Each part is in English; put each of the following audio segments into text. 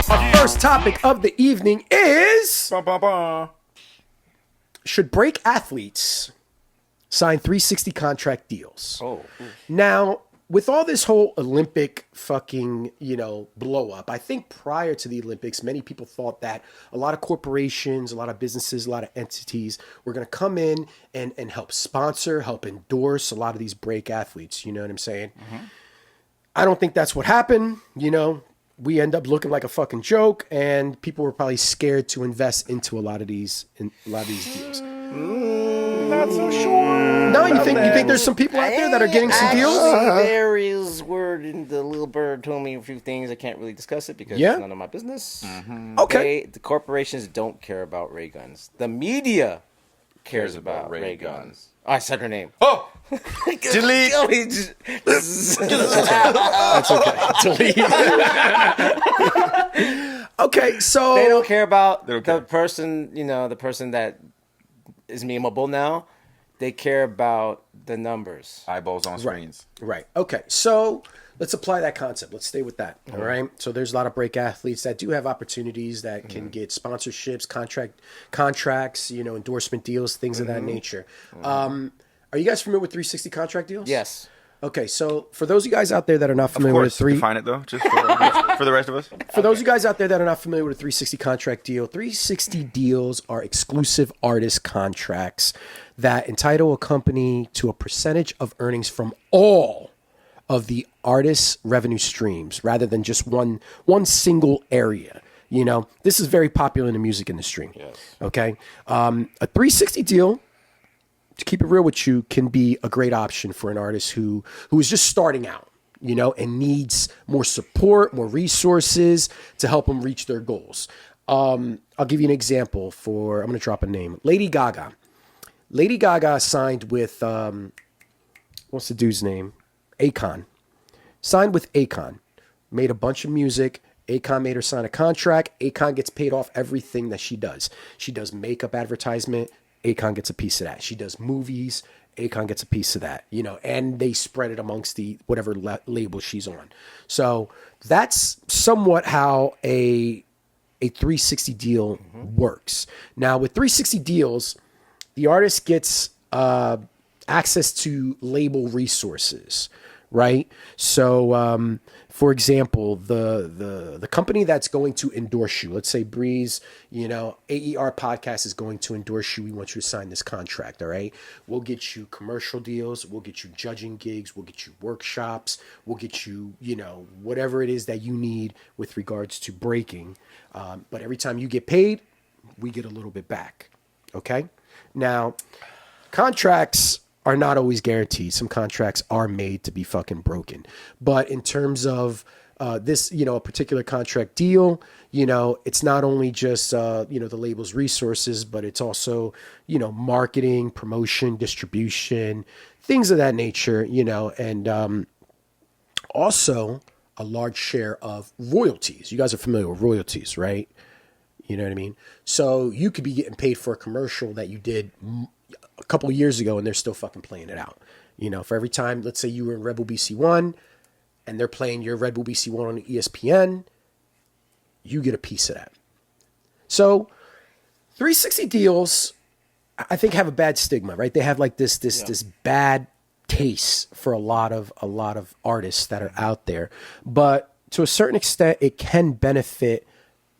Our first topic of the evening is... Should break athletes sign 360 contract deals? Now, with all this whole Olympic fucking, blow up, I think prior to the Olympics, many people thought that a lot of corporations, a lot of businesses, a lot of entities were going to come in and help sponsor, help endorse a lot of these break athletes. You know what I'm saying? Mm-hmm. I don't think that's what happened. We end up looking like a fucking joke, and people were probably scared to invest into a lot of these deals. Not so sure. No, you think there's some people out there that are getting some deals? There is word, and the little bird told me a few things. I can't really discuss it because it's none of my business. Mm-hmm. Okay. The corporations don't care about ray guns. The media cares about ray guns. Oh, I said her name. Oh! Delete. That's okay. Delete. Okay, so they don't care about the person, the person that is memeable now. They care about the numbers. Eyeballs on screens. Right. Okay, so let's apply that concept. Let's stay with that. All right. So there's a lot of break athletes that do have opportunities that can get sponsorships, contracts, endorsement deals, things of that nature. Are you guys familiar with 360 contract deals? Yes. Okay, so for those of you guys out there that are not familiar with define it though, just for the rest of us. For those of you guys out there that are not familiar with a 360 contract deal, 360 deals are exclusive artist contracts that entitle a company to a percentage of earnings from all of the artist's revenue streams, rather than just one single area. This is very popular in the music industry. Yes. Okay, a 360 deal, to keep it real with you, can be a great option for an artist who is just starting out, and needs more support, more resources to help them reach their goals. I'll give you an example I'm going to drop a name. Lady Gaga. Lady Gaga signed with, what's the dude's name? Akon. Signed with Akon. Made a bunch of music. Akon made her sign a contract. Akon gets paid off everything that she does. She does makeup advertisement. Akon gets a piece of that. She does movies. Akon gets a piece of that, and they spread it amongst the whatever label she's on. So that's somewhat how a 360 deal works. Now with 360 deals, the artist gets access to label resources, right? So, for example, the company that's going to endorse you, let's say Breeze, AER Podcast is going to endorse you. We want you to sign this contract, all right? We'll get you commercial deals. We'll get you judging gigs. We'll get you workshops. We'll get you, whatever it is that you need with regards to breaking. But every time you get paid, we get a little bit back, okay? Now, contracts are not always guaranteed. Some contracts are made to be fucking broken. But in terms of this, a particular contract deal, it's not only just, the label's resources, but it's also, marketing, promotion, distribution, things of that nature, and also a large share of royalties. You guys are familiar with royalties, right? You know what I mean? So you could be getting paid for a commercial that you did a couple of years ago, and they're still fucking playing it out. For every time, let's say you were in Red Bull BC1 and they're playing your Red Bull BC1 on ESPN, you get a piece of that. So 360 deals, I think, have a bad stigma, right? They have like this bad taste for a lot of artists that are out there. But to a certain extent, it can benefit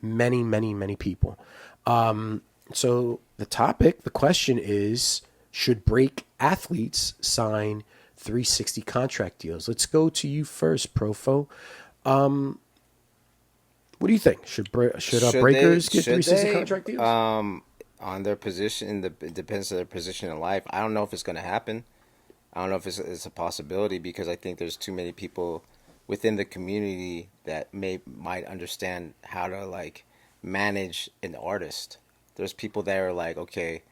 many, many, many people. So the question is, should break athletes sign 360 contract deals? Let's go to you first, Profo. What do you think? Should breakers get 360 contract deals? On their position, it depends on their position in life. I don't know if it's going to happen. I don't know if it's a possibility, because I think there's too many people within the community that might understand how to manage an artist. There's people that are okay,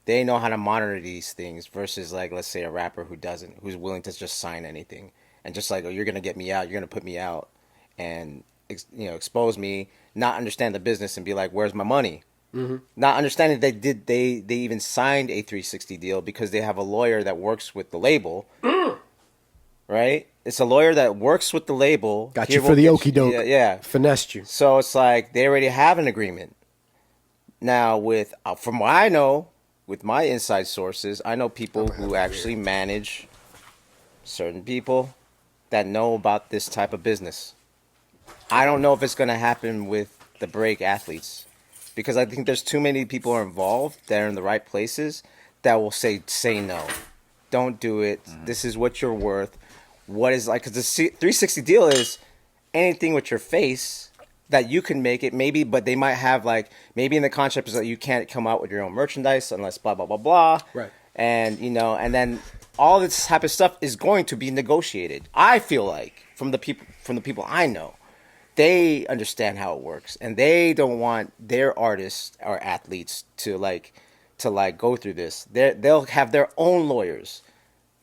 they know how to monitor these things versus let's say a rapper who doesn't, who's willing to just sign anything and just oh, you're gonna get me out, you're gonna put me out, and expose me, not understand the business and be where's my money? Mm-hmm. Not understanding they even signed a 360 deal because they have a lawyer that works with the label right? It's a lawyer that works with the label. Got Here you for we'll the get okie doke. Yeah. Finessed you. So it's like they already have an agreement. Now, with from what I know, with my inside sources, I know people who actually manage certain people that know about this type of business. I don't know if it's going to happen with the break athletes because I think there's too many people involved that are in the right places that will say no, don't do it. This is what you're worth. What is like, because the 360 deal is anything with your face that you can make it, maybe, but they might have like, maybe in the contract is that you can't come out with your own merchandise unless blah, blah, blah, blah. Right. And, you know, and then all this type of stuff is going to be negotiated. I feel like from the people I know, they understand how it works and they don't want their artists or athletes to go through this. They'll have their own lawyers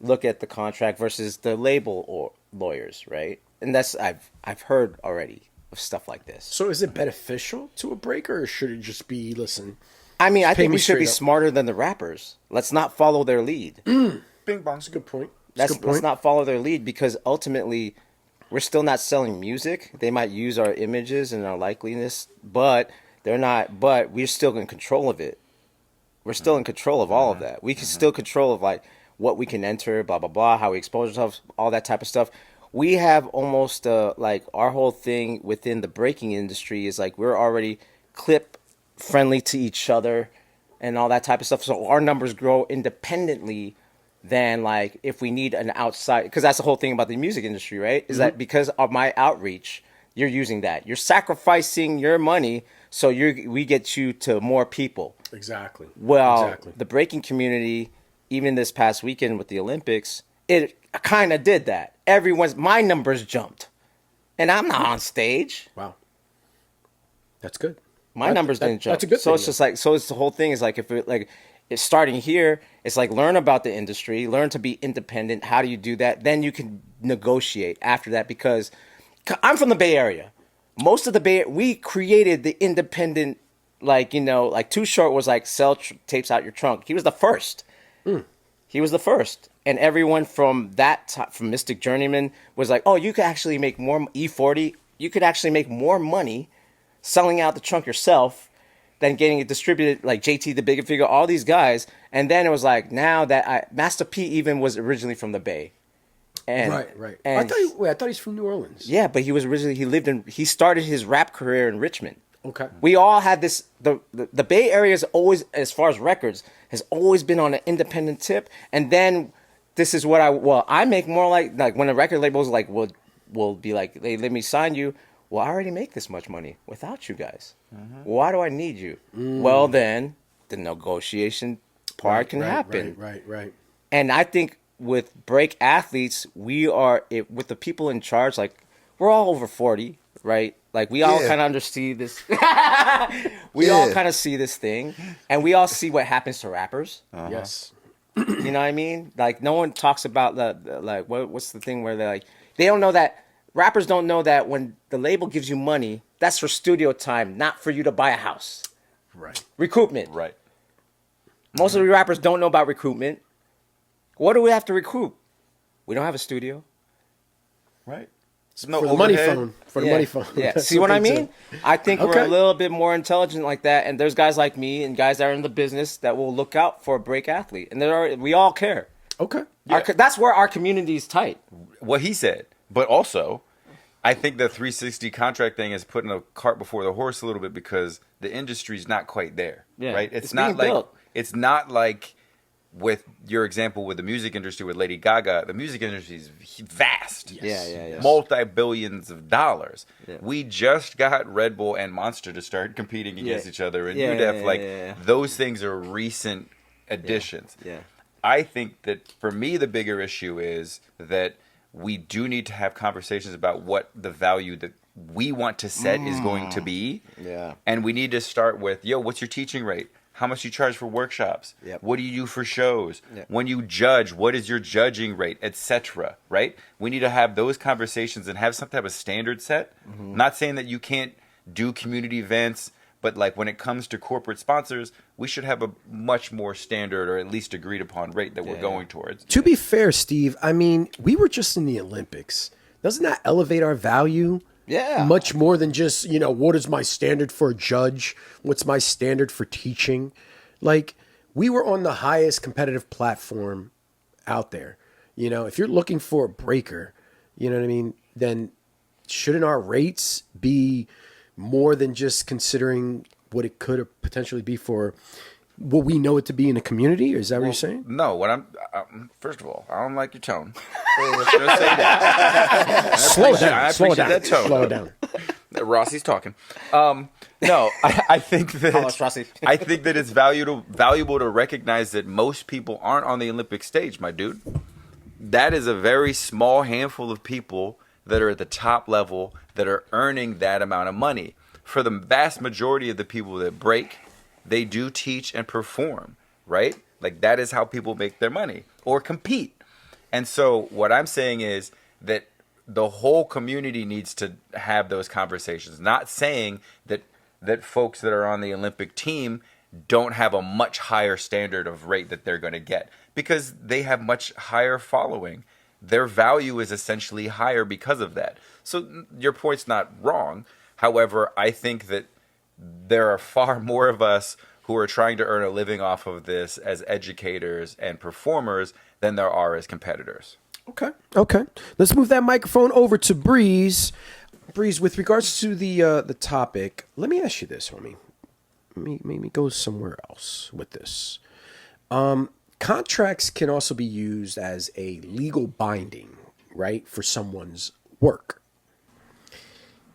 look at the contract versus the label or lawyers, right? And that's I've heard already of stuff like this. So is it beneficial to a breaker, or should it just be, listen? I mean, I pay think me we should be straight up. smarter than the rappers. Let's not follow their lead. Bing bong. That's a good point. That's a good Let's point. not follow their lead because ultimately we're still not selling music. They might use our images and our likeliness, but they're not. But we're still in control of it. We're still in control of all of that. We can still control of like what we can enter, blah blah blah, how we expose ourselves, all that type of stuff. We have almost like our whole thing within the breaking industry is like we're already clip friendly to each other and all that type of stuff. So our numbers grow independently than like if we need an outside, because that's the whole thing about the music industry, right? Is that because of my outreach, you're using that. You're sacrificing your money so we get you to more people. Exactly. Well, exactly. the breaking community, even this past weekend with the Olympics, it kind of did that. My numbers jumped, and I'm not on stage. Wow. That's good. My numbers didn't jump. That's a good So thing, it's just like, so it's the whole thing is like, if it like, it's starting here. It's like learn about the industry, learn to be independent. How do you do that? Then you can negotiate after that because I'm from the Bay Area. Most of the Bay, we created the independent, like, you know, like Too Short was like sell tapes out your trunk. He was the first. He was the first. And everyone from from Mystic Journeyman was like, oh, you could actually make more E40. You could actually make more money selling out the trunk yourself than getting it distributed, like JT the Bigger Figure, all these guys. And then it was like, now that Master P even was originally from the Bay. And, Right. And I thought he's from New Orleans. yeah, but he started his rap career in Richmond. Okay. We all had this, the Bay Area is always, as far as records, has always been on an independent tip. And then this is what I make more like when a record label's like, will be like, hey, let me sign you. Well, I already make this much money without you guys. Why do I need you? Well, then the negotiation part can happen. Right. And I think with break athletes, with the people in charge, like we're all over 40, right? Like we all kind of understand this. We all kind of see this thing, and we all see what happens to rappers. Yes. You know what I mean? Like no one talks about what's the thing where they don't know that rappers don't know that when the label gives you money, that's for studio time, not for you to buy a house. Right. Recoupment. Right. Most of the rappers don't know about recoupment. What do we have to recoup? We don't have a studio. Right. For the money phone. For the Yeah. money phone. Yeah. That's See what I they mean? do. I think we're Okay. a little bit more intelligent like that. And there's guys like me and guys that are in the business that will look out for a break athlete. And we all care. Okay. That's where our community is tight. What he said, but also, I think the 360 contract thing is putting a cart before the horse a little bit because the industry's not quite there. Yeah. Right. It's being built. It's not like with your example with the music industry with Lady Gaga. The music industry is vast. Yes. Yeah. Multi-billions of dollars. Yeah. We just got Red Bull and Monster to start competing against each other in Yeah, UDEF. yeah. Those things are recent additions. Yeah. I think that for me, the bigger issue is that we do need to have conversations about what the value that we want to set is going to be. Yeah. And we need to start with, what's your teaching rate? How much you charge for workshops? Yep. What do you do for shows? Yep. When you judge, what is your judging rate, etc., right? We need to have those conversations and have some type of standard set. Not saying that you can't do community events, But like when it comes to corporate sponsors, we should have a much more standard or at least agreed upon rate that we're going towards. To be fair, Steve, I mean, we were just in the Olympics. Doesn't that elevate our value? Yeah. Much more than just, what is my standard for a judge? What's my standard for teaching? Like, we were on the highest competitive platform out there. If you're looking for a breaker, you know what I mean? Then shouldn't our rates be more than just considering what it could potentially be for what we know it to be in a community? Or is that what you're saying? No, what I'm first of all, I don't like your tone. Let's just say that. Slow it down. I Slow it appreciate down. that tone. Slow it down. Rossi's talking. No, I think that Rossi. I think that it's valuable to recognize that most people aren't on the Olympic stage, my dude. That is a very small handful of people that are at the top level that are earning that amount of money. For the vast majority of the people that break, they do teach and perform, right? Like that is how people make their money or compete. And so what I'm saying is that the whole community needs to have those conversations. Not saying that folks that are on the Olympic team don't have a much higher standard of rate that they're going to get because they have much higher following. Their value is essentially higher because of that. So your point's not wrong. However, I think that there are far more of us who are trying to earn a living off of this as educators and performers than there are as competitors. Okay. Let's move that microphone over to Breeze. Breeze, with regards to the topic, let me ask you this, homie. Let me go somewhere else with this. Contracts can also be used as a legal binding, right, for someone's work.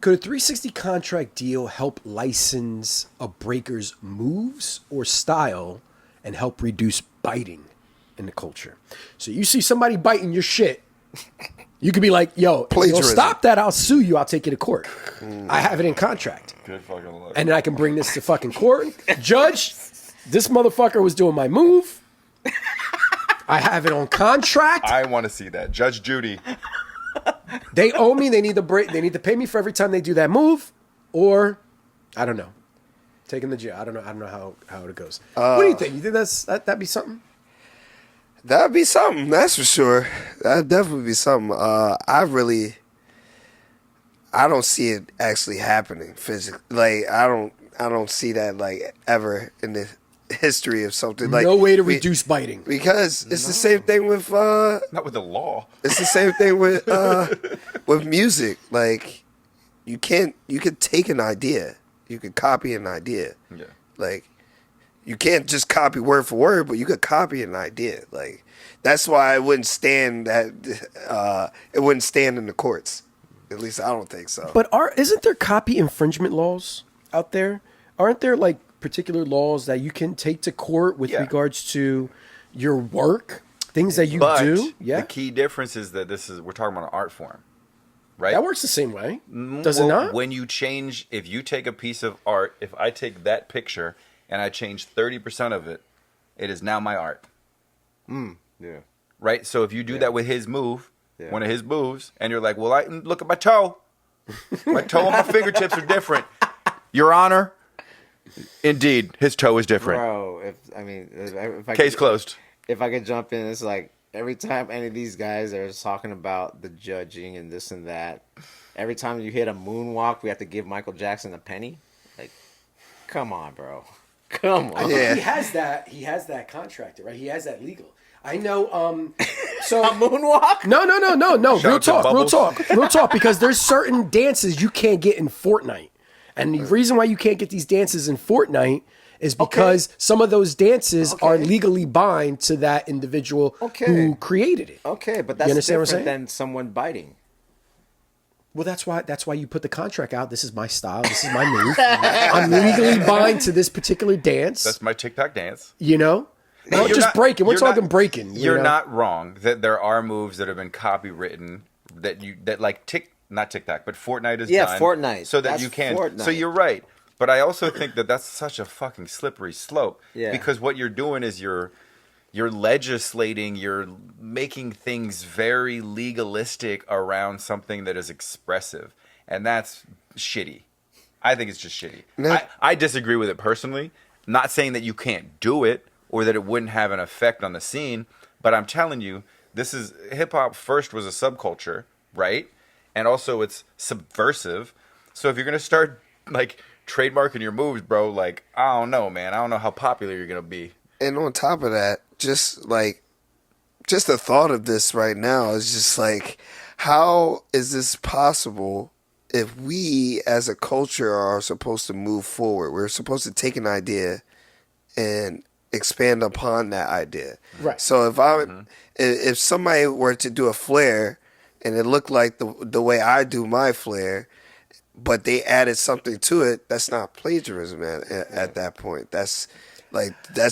Could a 360 contract deal help license a breaker's moves or style and help reduce biting in the culture? So you see somebody biting your shit, you could be like, yo, if you don't stop that, I'll sue you. I'll take you to court. I have it in contract. Good fucking luck. And then I can bring this to fucking court. Judge, this motherfucker was doing my move. I have it on contract. I want to see that. Judge Judy. They owe me. They need to break. They need to pay me for every time they do that move, or I don't know, taking the jail. I don't know how it goes. What do you think? You think that'd be something? That'd be something. That's for sure. That'd definitely be something. I don't see it actually happening physically. Like I don't see that like ever in the history of something. Like No way to reduce biting. because it's the same thing with Not with the law. it's the same thing with music. Like you could take an idea, you could copy an idea. Yeah. Like you can't just copy word for word, but you could copy an idea. Like that's why it wouldn't stand it wouldn't stand in the courts. At least I don't think so. But isn't there copy infringement laws out there? Aren't there like particular laws that you can take to court with regards to your work, things that you do? Yeah. The key difference is that we're talking about an art form, right? That works the same way. Does it not? When you change, if you take a piece of art, if I take that picture and I change 30% of it, it is now my art. Yeah. Right? So if you do that with his move, one of his moves, and you're like, well, look at my toe. My toe and my fingertips are different. Your Honor, indeed, his toe is different. Bro, if I Case closed. If I could jump in, it's like every time any of these guys are talking about the judging and this and that, every time you hit a moonwalk, we have to give Michael Jackson a penny. Like, come on, bro. Come on. Yeah. He has that contractor, right? He has that legal. I know. So A moonwalk? No. Shout out to Real talk. Because there's certain dances you can't get in Fortnite, and the reason why you can't get these dances in Fortnite is because some of those dances are legally bind to that individual who created it. Okay, but You that's understand what I'm different saying? than someone biting. Well, that's why you put the contract out. This is my style. This is my move. I'm legally bind to this particular dance. That's my TikTok dance. You know. No, Not you're just not- breaking. We're you're talking not- breaking. You're know? not wrong that there are moves that have been copywritten that like not TikTok, but Fortnite is done. Fortnite. So that That's you can. Fortnite. So you're right. But I also think that that's such a fucking slippery slope. Yeah. Because what you're doing is you're legislating, you're making things very legalistic around something that is expressive. And that's shitty. I think it's just shitty. No. I disagree with it personally. Not saying that you can't do it or that it wouldn't have an effect on the scene, but I'm telling you, this is hip hop first was a subculture, right? And also it's subversive. So if you're gonna start like trademarking your moves, bro, like I don't know, man. I don't know how popular you're gonna be. And on top of that, just the thought of this right now is just like, how is this possible if we as a culture are supposed to move forward? We're supposed to take an idea and expand upon that idea. Right. So if somebody were to do a flare and it looked like the way I do my flare, but they added something to it, that's not plagiarism at that point. That's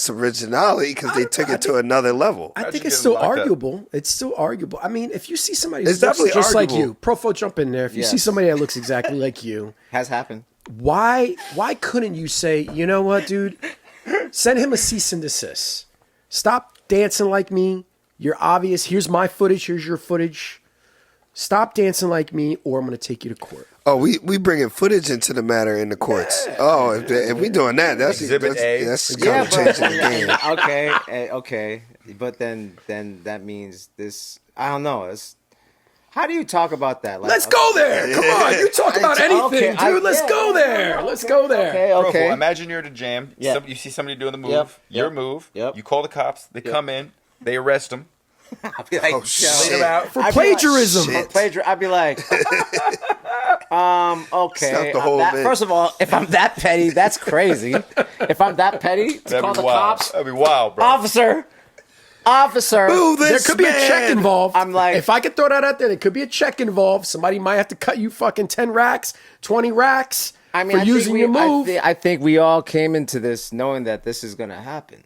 originality because they took it to another level. I think Imagine it's getting still locked up. arguable. It's still arguable. I mean, if you see somebody who It's looks definitely just like arguable. you, Profo, jump in there. If you see Yes. somebody that looks exactly like you, Has happened. why couldn't you say, you know what, dude? Send him a cease and desist. Stop dancing like me. You're obvious. Here's my footage. Here's your footage. Stop dancing like me, or I'm going to take you to court. Oh, we bringing footage into the matter in the courts. Oh, if we doing that, that's Exhibit A. That's Yeah, kind of changing the game. okay. But then that means this. I don't know. How do you talk about that? Like, Let's go there. Come on. You talk about anything, dude. Let's go there. Let's go there. Okay, Bro, okay. imagine you're at a jam. Yeah. You see somebody doing the move. Yep, Your yep, move. yep. You call the cops. They come in. They arrest them. I'd be like, Oh, yo, shit. Lead them out. For I'd be plagiarism. like, I'd be like, okay. Stop the whole bit. First of all, if I'm that petty, that's crazy. If I'm that petty, to That'd call be the wild. cops, That'd be wild, bro. officer. Boo There this could be a check man. involved. I'm like- if I could throw that out there, there could be a check involved. Somebody might have to cut you fucking 10 racks, 20 racks I mean, for I think using we- your move. I think we all came into this knowing that this is going to happen.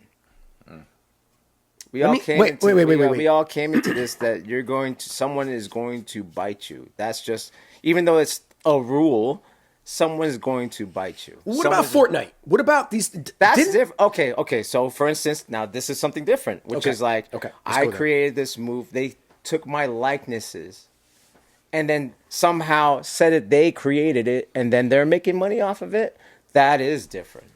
We all came wait, into wait. we all came into this that someone is going to bite you. That's just, even though it's a rule, someone is going to bite you. What about Fortnite? What about these? That's didn't- different. Okay. So, for instance, now this is something different, which Okay, is like, okay, let's I go there. created this move. They took my likenesses, and then somehow said that they created it, and then they're making money off of it. That is different.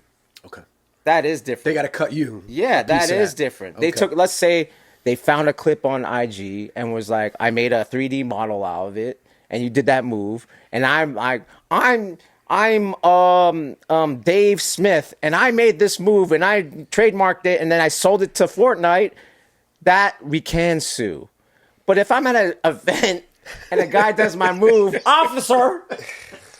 Okay. That is different. They got to cut you. Yeah, a piece that of is different. They Okay. took, let's say, they found a clip on IG and was like, I made a 3D model out of it, and you did that move, and I'm like, I'm Dave Smith, and I made this move, and I trademarked it, and then I sold it to Fortnite. That we can sue. But if I'm at an event and a guy does my move, officer,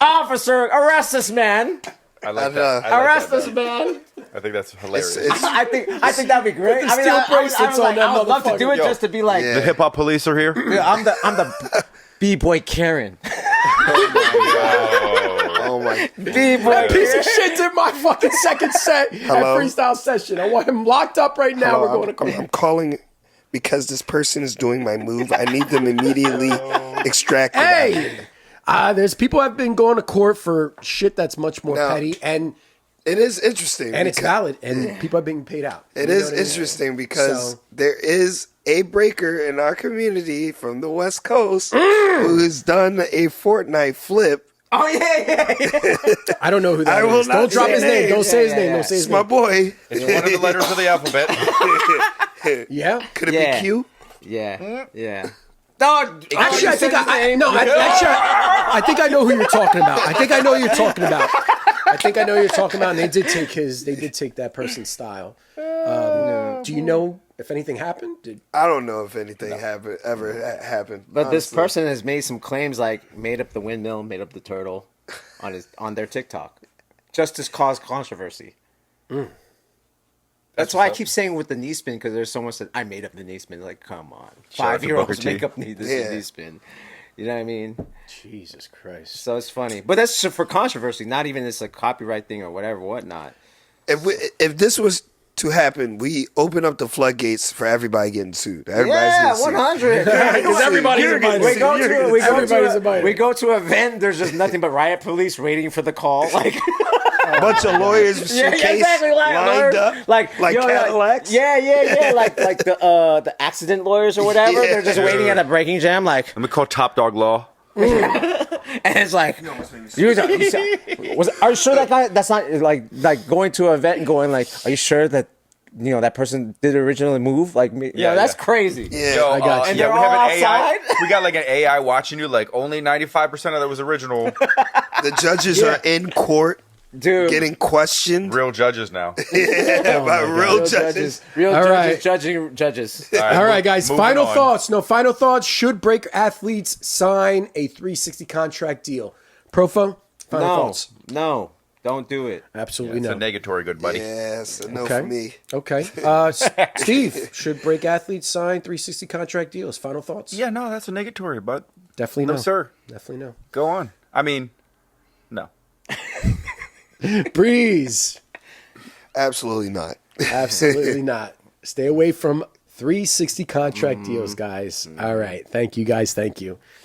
arrest this man. I like And, that. I like Arrest that, this man. man. I think that's hilarious. I think that'd be great. Put the steel bracelets on that I would love to do it motherfucker. just to be like, The hip hop police are here. I'm the B-boy Karen. Oh my! B-boy That piece of shit did my fucking second set at Hello? freestyle session. I want him locked up right now. We're going to court. I'm calling because this person is doing my move. I need them immediately extracted. out of here. Hey, there's people have been going to court for shit that's much more No. petty, and It is interesting. it's because- valid, and people are being paid out. It You know is what I mean? interesting because So- there is a breaker in our community from the West Coast who has done a Fortnite flip. Oh yeah. I don't know who that I will is. not Don't drop say his name. name. Don't say his Yeah, name. yeah. Don't say his It's my name. boy. It's one of the letters of the alphabet. Yeah. Could it Yeah. be Q? Yeah. No, Actually, I think I think I know who you're talking about. I think I know who you're talking about. And they did take that person's style. Do you know if anything happened? I don't know if anything ever happened. But this honestly. person has made some claims like made up the windmill, made up the turtle on their TikTok, just to cause controversy. That's why I keep saying with the knee spin, because there's someone said I made up the knee spin. Like, come on, Shout out to 5-year-olds Booker T. make up knee spin. You know what I mean? Jesus Christ. So it's funny, but that's just for controversy. Not even it's a copyright thing or whatever, whatnot. If this was to happen, we open up the floodgates for everybody getting sued. Everybody's Yeah, getting sued. 100. Because everybody's You're invited. gonna We go You're to gonna we go Everybody's to invited. we go to an event. There's just nothing but riot police waiting for the call. Like A bunch of lawyers with yeah, suitcase exactly. lined up like yo, Cadillacs. Yeah. Like the accident lawyers or whatever. Yeah. They're just waiting at a breaking jam. Like Let me call Top Dog Law. And it's like, are you sure that guy? That's not like going to an event and going like, are you sure that that person did originally move? Like, that's crazy. Yeah, Yo, I got you. And yeah, they're we have all an AI. outside? We got like an AI watching you. Like only 95% of that was original. the judges are in court Dude. getting questioned. Real judges now. Yeah, by real judges. Real All judges right. judging judges. All right, guys. moving Final on. thoughts. No, final thoughts. Should break athletes sign a 360 contract deal? Profo, final thoughts. No, don't do it. Absolutely It's a no. negatory, good buddy. Yes, no Okay. for me. Okay. Steve, should break athletes sign 360 contract deals? Final thoughts? Yeah, no, that's a negatory, bud. Definitely no. No, sir. Definitely no. Go on. I mean, no. Breeze. Absolutely not. Absolutely not. Stay away from 360 contract deals, guys. All right. Thank you, guys. Thank you.